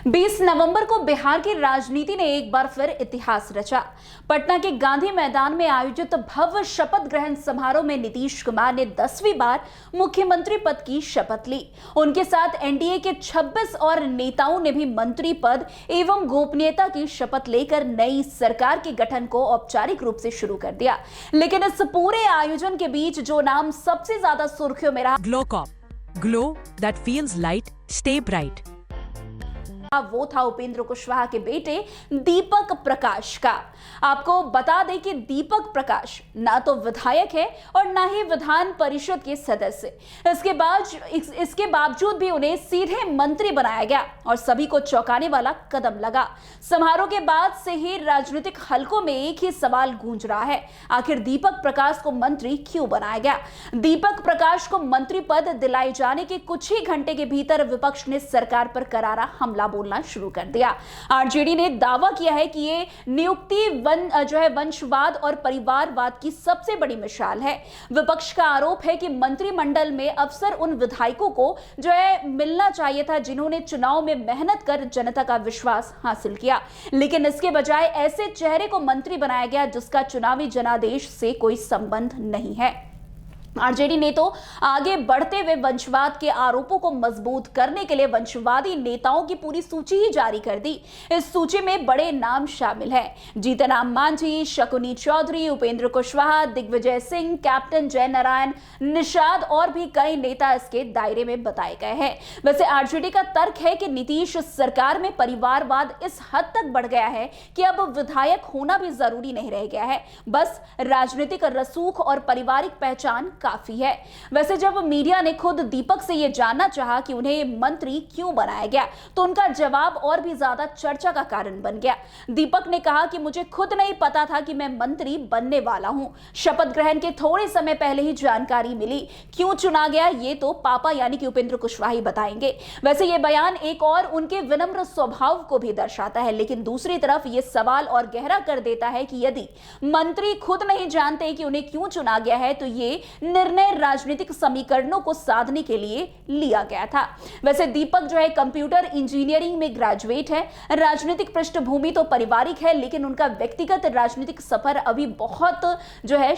20 नवंबर को बिहार की राजनीति ने एक बार फिर इतिहास रचा। पटना के गांधी मैदान में आयोजित भव्य शपथ ग्रहण समारोह में नीतीश कुमार ने 10वीं बार मुख्यमंत्री पद की शपथ ली। उनके साथ एनडीए के 26 और नेताओं ने भी मंत्री पद एवं गोपनीयता की शपथ लेकर नई सरकार के गठन को औपचारिक रूप से शुरू कर दिया। लेकिन इस पूरे आयोजन के बीच जो नाम सबसे ज्यादा सुर्खियों में रहा, glow that feels light, stay bright, वो था उपेंद्र कुशवाहा के बेटे दीपक प्रकाश का। आपको बता दें कि दीपक प्रकाश ना तो विधायक है और ना ही विधान परिषद के सदस्य। इसके बावजूद भी उन्हें सीधे मंत्री बनाया गया और सभी को चौंकाने वाला कदम लगा। समारोह के बाद से ही राजनीतिक हलकों में एक ही सवाल गूंज रहा है, आखिर दीपक प्रकाश को मंत्री क्यों बनाया गया? दीपक प्रकाश को मंत्री पद दिलाए जाने के कुछ ही घंटे के भीतर विपक्ष ने सरकार पर करारा हमला बोलना शुरू कर दिया। आरजेडी ने दावा किया है कि ये नियुक्ति वंशवाद और परिवारवाद की सबसे बड़ी मिसाल है। विपक्ष का आरोप है कि मंत्रिमंडल में अफसर उन विधायकों को मिलना चाहिए था जिन्होंने चुनाव में मेहनत कर जनता का विश्वास हासिल किया, लेकिन इसके बजाय ऐसे चेहरे को मंत्री बनाया गया जिसका चुनावी जनादेश से कोई संबंध नहीं है। आरजेडी ने तो आगे बढ़ते हुए वंशवाद के आरोपों को मजबूत करने के लिए वंशवादी नेताओं की पूरी सूची ही जारी कर दी। इस सूची में बड़े नाम शामिल हैं, जीतनराम मांझी, शकुनी चौधरी, उपेंद्र कुशवाहा, दिग्विजय सिंह, कैप्टन जय नारायण, निषाद और भी कई नेता इसके दायरे में बताए गए हैं। वैसे आरजेडी का तर्क है कि नीतीश सरकार में परिवारवाद इस हद तक बढ़ गया है कि अब विधायक होना भी जरूरी नहीं रह गया है, बस राजनीतिक रसूख और पारिवारिक पहचान काफी है। वैसे जब मीडिया ने खुद दीपक से यह जानना चाहा कि उन्हें मंत्री क्यों बनाया गया, तो उनका जवाब और भी ज्यादा चर्चा का कारण बन गया। दीपक ने कहा कि मुझे खुद नहीं पता था कि मैं मंत्री बनने वाला हूं। शपथ ग्रहण के थोड़े समय पहले ही जानकारी मिली। क्यों चुना गया ये तो पापा यानी कि उपेंद्र कुशवाहा ही बताएंगे। वैसे यह बयान एक और उनके विनम्र स्वभाव को भी दर्शाता है, लेकिन दूसरी तरफ यह सवाल और गहरा कर देता है कि यदि मंत्री खुद नहीं जानते कि उन्हें क्यों चुना गया है, तो ये निर्णय राजनीतिक समीकरणों को साधने के लिए लिया गया था। वैसे दीपक कंप्यूटर इंजीनियरिंग में ग्रेजुएट है। राजनीतिक पृष्ठभूमि तो पारिवारिक है, लेकिन उनका व्यक्तिगत राजनीतिक सफर अभी बहुत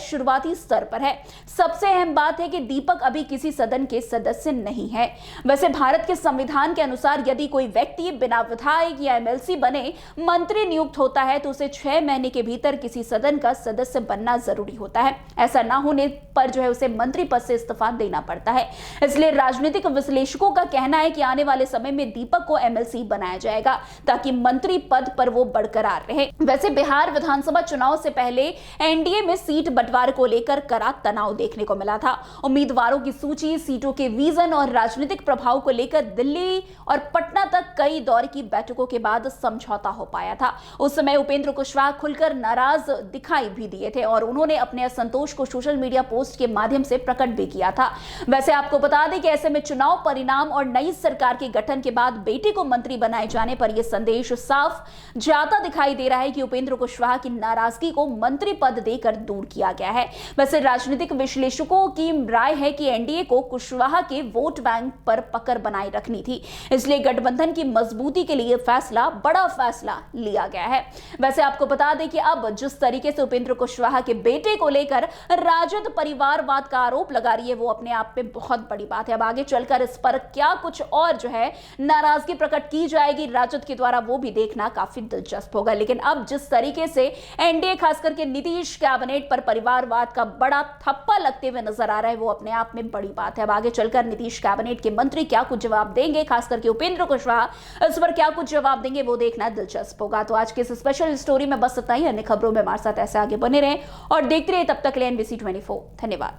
शुरुआती स्तर पर है। सबसे अहम बात है कि दीपक अभी किसी सदन के सदस्य नहीं है। वैसे भारत के संविधान के अनुसार यदि कोई व्यक्ति बिना विधायक या एमएलसी बने मंत्री नियुक्त होता है तो उसे 6 महीने के भीतर किसी सदन का सदस्य बनना जरूरी होता है। ऐसा ना होने पर उसे मंत्री पद से इस्तीफा देना पड़ता है। इसलिए राजनीतिक विश्लेषकों का कहना है कि आने वाले समय में दीपक को एमएलसी बनाया जाएगा ताकि मंत्री पद पर वो बरकरार रहे। वैसे बिहार विधानसभा चुनाव से पहले एनडीए में सीट बंटवारे को लेकर कड़ा तनाव देखने को मिला था। उम्मीदवारों की सूची, सीटों के विजन और राजनीतिक प्रभाव को लेकर दिल्ली और पटना तक कई दौर की बैठकों के बाद समझौता हो पाया था। उस समय उपेंद्र कुशवाहा खुलकर नाराज दिखाई भी दिए थे और उन्होंने अपने असंतोष को सोशल मीडिया पोस्ट के माध्यम से प्रकट भी किया था। वैसे आपको बता दें कि ऐसे में चुनाव परिणाम और नई सरकार के गठन के बाद बेटे को मंत्री बनाए जाने पर यह संदेश साफ जाता दिखाई दे रहा है कि उपेंद्र कुशवाहा की नाराजगी को मंत्री पद देकर दूर किया गया है। वैसे राजनीतिक विश्लेषकों की राय है कि एनडीए को कुशवाहा के वोट बैंक पर पकड़ बनाए रखनी थी, इसलिए गठबंधन की मजबूती के लिए बड़ा फैसला लिया गया है। वैसे आपको बता दें कि अब जिस तरीके से उपेंद्र कुशवाहा के बेटे को लेकर राजद परिवारवाद का आरोप लगा रही है, वो अपने आप में बहुत बड़ी बात है। अब आगे चलकर इस पर क्या कुछ और नाराजगी प्रकट की जाएगी राजद के द्वारा, वो भी देखना काफी दिलचस्प होगा। लेकिन अब जिस तरीके से एनडीए खास करके नीतीश कैबिनेट पर परिवारवाद का बड़ा थप्पा लगते हुए नजर आ रहा है, वो अपने आप में बड़ी बात है। अब आगे चलकर नीतीश कैबिनेट के मंत्री क्या कुछ जवाब देंगे, खास करके उपेंद्र कुशवाहा इस पर क्या कुछ जवाब देंगे, वो देखना दिलचस्प होगा। तो आज के इस स्पेशल स्टोरी में बस इतना ही। अन्य खबरों में हमारे साथ ऐसे आगे बने रहें और देखते रहिए। तब तक के लिए NBC 24। धन्यवाद।